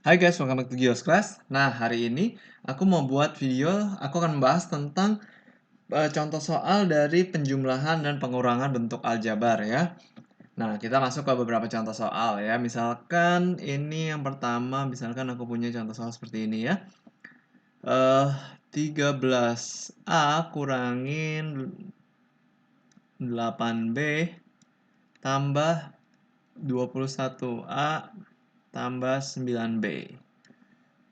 Hai guys, welcome back to Gios Class. Nah, hari ini aku mau buat video, aku akan membahas tentang contoh soal dari penjumlahan dan pengurangan bentuk aljabar ya. Nah, kita masuk ke beberapa contoh soal ya. Misalkan ini yang pertama, misalkan aku punya contoh soal seperti ini ya. 13A kurangin 8B tambah 21A tambah 9B.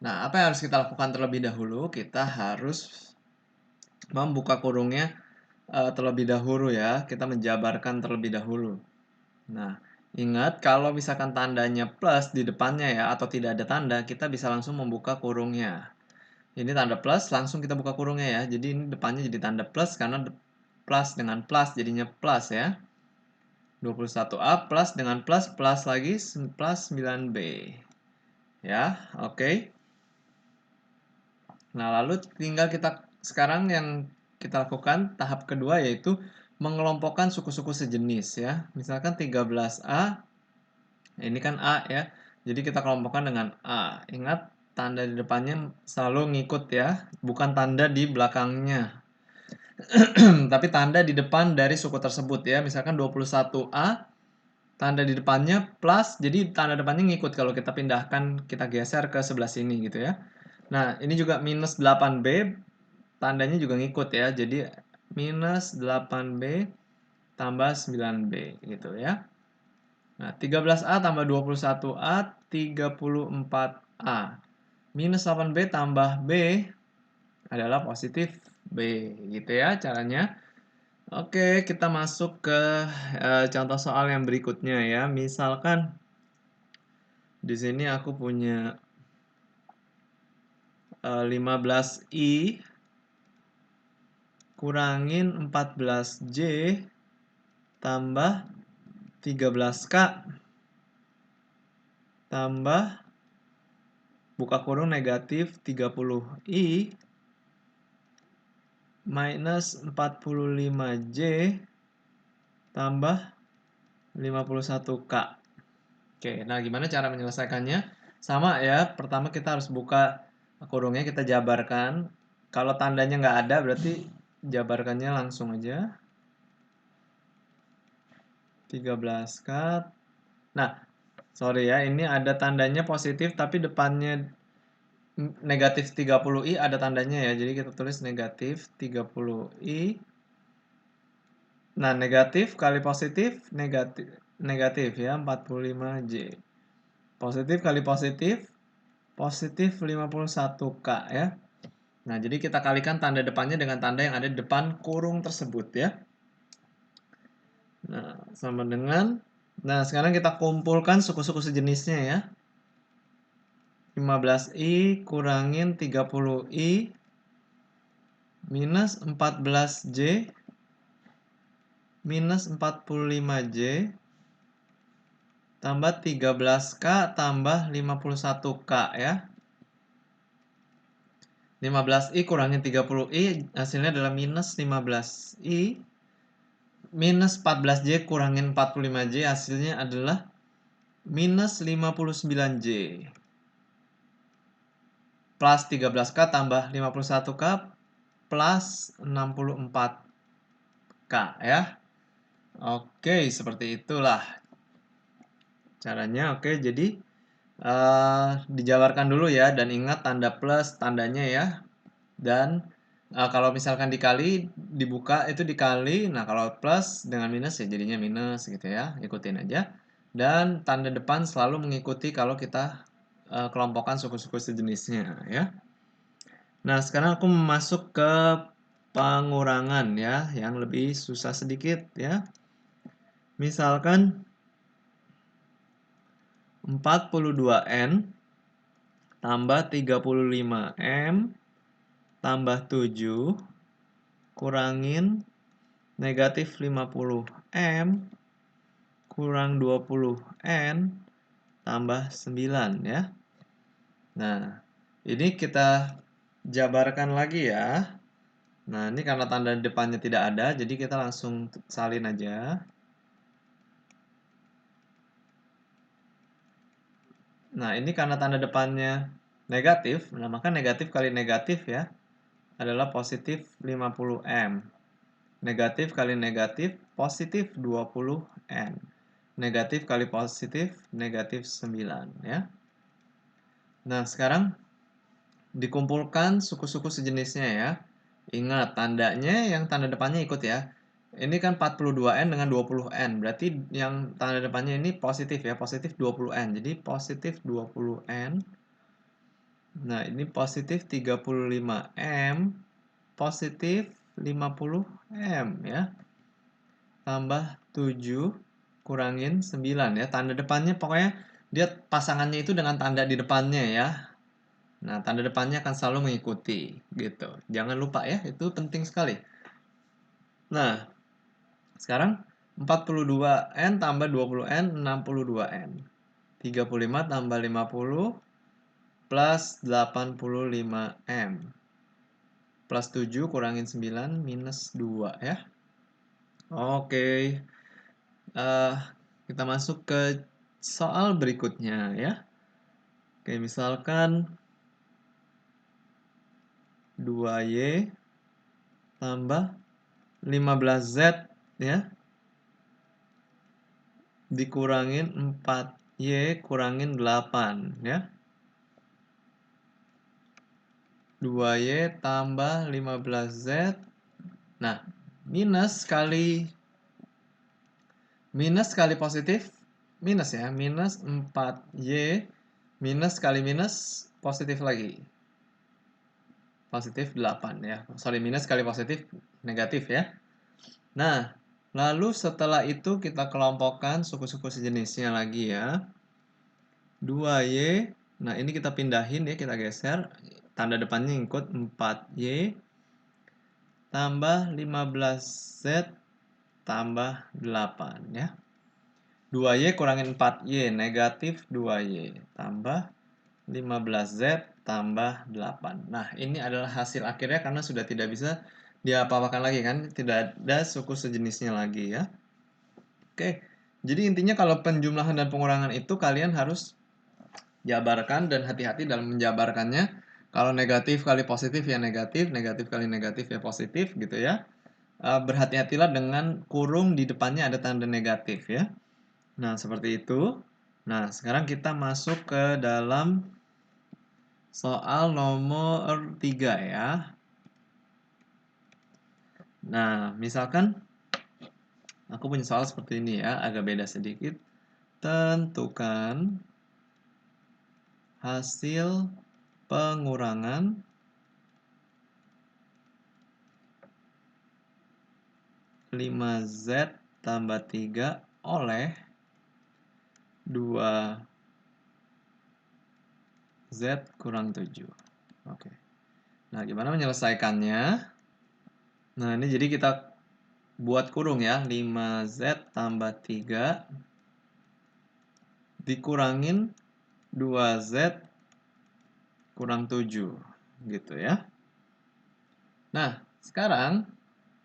Nah, apa yang harus kita lakukan terlebih dahulu? Kita harus membuka kurungnya terlebih dahulu ya. Kita menjabarkan terlebih dahulu. Nah, ingat kalau misalkan tandanya plus di depannya ya, atau tidak ada tanda, kita bisa langsung membuka kurungnya. Ini tanda plus, langsung kita buka kurungnya ya. Jadi ini depannya jadi tanda plus, karena plus dengan plus jadinya plus ya. 21A plus dengan plus lagi plus 9B. Ya, oke. Nah, lalu tinggal kita sekarang yang kita lakukan tahap kedua yaitu mengelompokkan suku-suku sejenis ya. Misalkan 13A, ini kan A ya. Jadi kita kelompokkan dengan A. Ingat tanda di depannya selalu ngikut ya, bukan tanda di belakangnya. Tapi tanda di depan dari suku tersebut ya. Misalkan 21A, tanda di depannya plus, jadi tanda depannya ngikut kalau kita pindahkan, kita geser ke sebelah sini gitu ya. Nah, ini juga minus 8B, tandanya juga ngikut ya. Jadi minus 8B tambah 9B gitu ya. Nah, 13A tambah 21A, 34A. Minus 8B tambah B adalah positif B gitu ya caranya. Oke, kita masuk ke contoh soal yang berikutnya ya. Misalkan di sini aku punya 15I kurangin 14J tambah 13K tambah buka kurung negatif 30I minus 45J tambah 51K. Oke, nah gimana cara menyelesaikannya? Sama ya, pertama kita harus buka kurungnya, kita jabarkan. Kalau tandanya nggak ada, berarti jabarkannya langsung aja. 13K. Nah, sorry ya, ini ada tandanya positif, tapi depannya negatif 30I ada tandanya ya. Jadi kita tulis negatif 30I. Nah, negatif kali positif, negatif ya, 45J. Positif kali positif, positif 51K ya. Nah, jadi kita kalikan tanda depannya dengan tanda yang ada di depan kurung tersebut ya. Nah, sama dengan, nah sekarang kita kumpulkan suku-suku sejenisnya ya. 15I kurangin 30I minus 14J minus 45J tambah 13K tambah 51K ya. 15I kurangin 30I hasilnya adalah minus 15I minus 14J kurangin 45J hasilnya adalah minus 59J plus 13K tambah 51K plus 64K ya. Oke, seperti itulah caranya. Oke, jadi dijabarkan dulu ya, dan ingat tanda plus tandanya ya. Dan kalau misalkan dikali, dibuka itu dikali. Nah, kalau plus dengan minus ya jadinya minus gitu ya. Ikutin aja. Dan tanda depan selalu mengikuti kalau kita kelompokkan suku-suku sejenisnya ya. Nah, sekarang aku masuk ke pengurangan ya, yang lebih susah sedikit ya. Misalkan 42N tambah 35M tambah 7 kurangin negatif 50M kurang 20N tambah 9 ya. Nah, ini kita jabarkan lagi ya. Nah, ini karena tanda depannya tidak ada, jadi kita langsung salin aja. Nah, ini karena tanda depannya negatif, nah maka negatif kali negatif ya adalah positif 50M. Negatif kali negatif, positif 20N. Negatif kali positif, negatif 9 ya. Nah, sekarang dikumpulkan suku-suku sejenisnya ya. Ingat, tandanya yang tanda depannya ikut ya. Ini kan 42N dengan 20N. Berarti yang tanda depannya ini positif ya, positif 20N. Jadi positif 20N. Nah, ini positif 35M, positif 50M ya. Tambah 7 kurangin 9 ya. Tanda depannya pokoknya dia pasangannya itu dengan tanda di depannya ya. Nah, tanda depannya akan selalu mengikuti gitu. Jangan lupa ya, itu penting sekali. Nah, sekarang 42N tambah 20N, 62N. 35 tambah 50 plus 85M. Plus 7 kurangin 9 minus 2 ya. Oke. Kita masuk ke soal berikutnya ya. Oke, misalkan 2Y tambah 15Z ya. Dikurangin 4Y kurangin 8 ya. 2Y tambah 15Z. Nah, minus kali positif, minus ya, minus 4Y minus kali minus positif lagi. Positif 8 ya. Sorry, minus kali positif negatif ya. Nah, lalu setelah itu kita kelompokkan suku-suku sejenisnya lagi ya. 2Y, nah ini kita pindahin ya, kita geser. Tanda depannya ikut 4Y tambah 15Z tambah 8 ya. 2Y kurangin 4Y, negatif 2Y tambah 15Z tambah 8. Nah, ini adalah hasil akhirnya karena sudah tidak bisa diapa-apakan lagi kan, tidak ada suku sejenisnya lagi ya. Oke, jadi intinya kalau penjumlahan dan pengurangan itu kalian harus jabarkan dan hati-hati dalam menjabarkannya. Kalau negatif kali positif ya negatif, negatif kali negatif ya positif gitu ya. Berhati-hatilah dengan kurung di depannya ada tanda negatif ya. Nah, seperti itu. Nah, sekarang kita masuk ke dalam soal nomor 3 ya. Nah, misalkan aku punya soal seperti ini ya, agak beda sedikit. Tentukan hasil pengurangan 5Z tambah 3 oleh 2Z kurang 7. Oke. Nah, gimana menyelesaikannya? Nah, ini jadi kita buat kurung ya. 5Z tambah 3 dikurangin 2Z kurang 7. Gitu ya. Nah, sekarang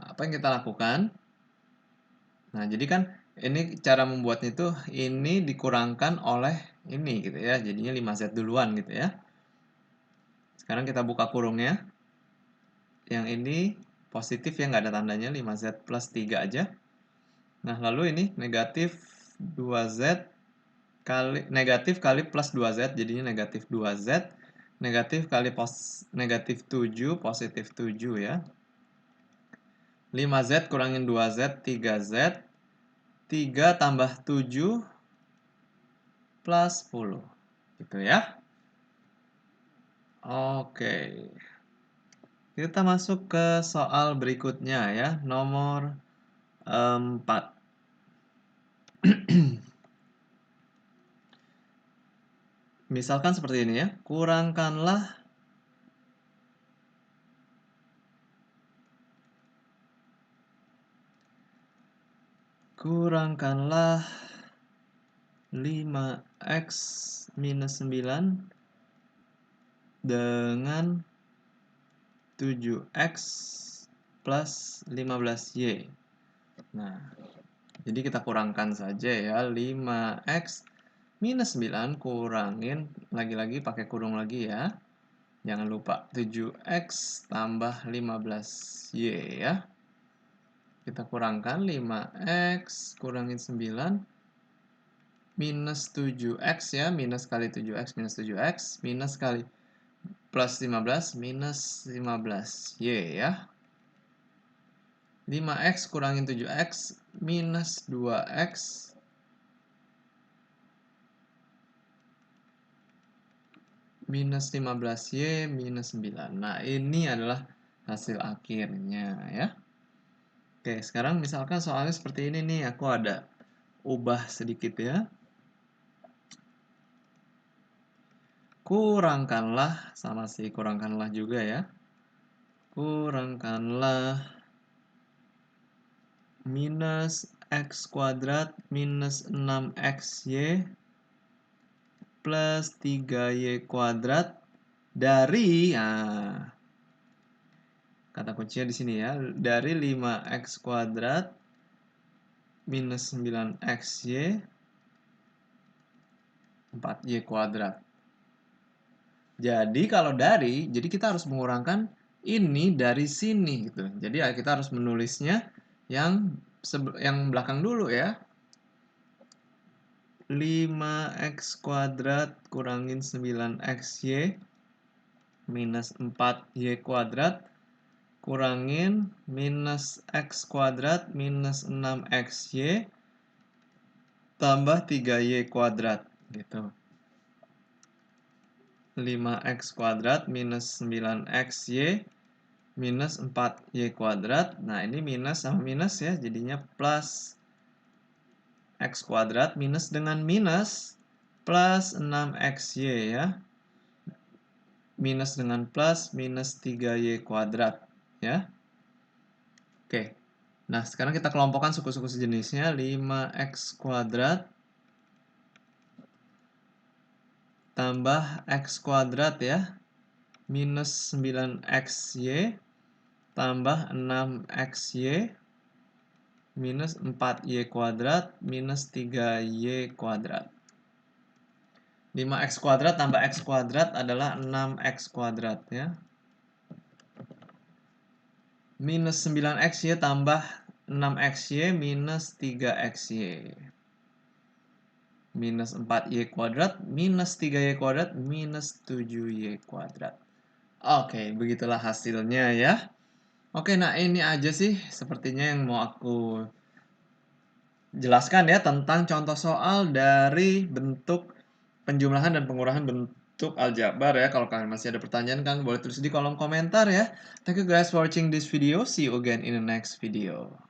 apa yang kita lakukan? Nah, jadi kan ini cara membuatnya itu ini dikurangkan oleh ini gitu ya. Jadinya 5Z duluan gitu ya. Sekarang kita buka kurungnya. Yang ini positif ya, nggak ada tandanya, 5Z plus 3 aja. Nah, lalu ini negatif 2Z kali negatif kali plus 2Z jadinya negatif 2Z. Negatif kali negatif 7 positif 7 ya. 5Z kurangin 2Z 3Z. 3 tambah 7 plus 10. Gitu ya. Oke. Kita masuk ke soal berikutnya ya, nomor 4. Misalkan seperti ini ya, kurangkanlah 5x minus 9 dengan 7x plus 15y. Nah, jadi kita kurangkan saja ya, 5x Minus 9 kurangin, lagi-lagi pakai kurung lagi ya. Jangan lupa 7x tambah 15y ya. Kita kurangkan 5x kurangin 9 minus 7x ya, minus kali 7x minus 7x minus kali plus 15 minus 15y ya. 5x kurangin 7x minus 2x minus 15y minus 9. Nah, ini adalah hasil akhirnya ya. Oke, sekarang misalkan soalnya seperti ini nih, aku ada ubah sedikit ya. Kurangkanlah, sama sih kurangkanlah juga ya. Kurangkanlah minus x kuadrat minus 6xy plus 3y kuadrat dari, nah, kata kuncinya di sini ya, dari 5x kuadrat minus 9xy 4y kuadrat. Jadi kalau dari, jadi kita harus mengurangkan ini dari sini gitu. Jadi ya kita harus menulisnya yang belakang dulu ya. 5x kuadrat kurangin 9xy minus 4y kuadrat kurangin minus x kuadrat minus 6xy tambah 3y kuadrat gitu. 5x kuadrat minus 9xy minus 4y kuadrat. Nah, ini minus sama minus ya, jadinya plus x kuadrat minus dengan minus plus 6xy ya. Minus dengan plus minus 3y kuadrat ya. Oke. Nah, sekarang kita kelompokkan suku-suku sejenisnya. 5x kuadrat tambah x kuadrat ya. Minus 9xy tambah 6xy minus 4y kuadrat minus 3y kuadrat. 5x kuadrat tambah x kuadrat adalah 6x kuadrat ya. Minus 9xy tambah 6xy minus 3xy. Minus 4y kuadrat minus 3y kuadrat minus 7y kuadrat. Oke, begitulah hasilnya ya. Oke, nah ini aja sih sepertinya yang mau aku jelaskan ya tentang contoh soal dari bentuk penjumlahan dan pengurangan bentuk aljabar ya. Kalau kalian masih ada pertanyaan kan boleh tulis di kolom komentar ya. Thank you guys for watching this video. See you again in the next video.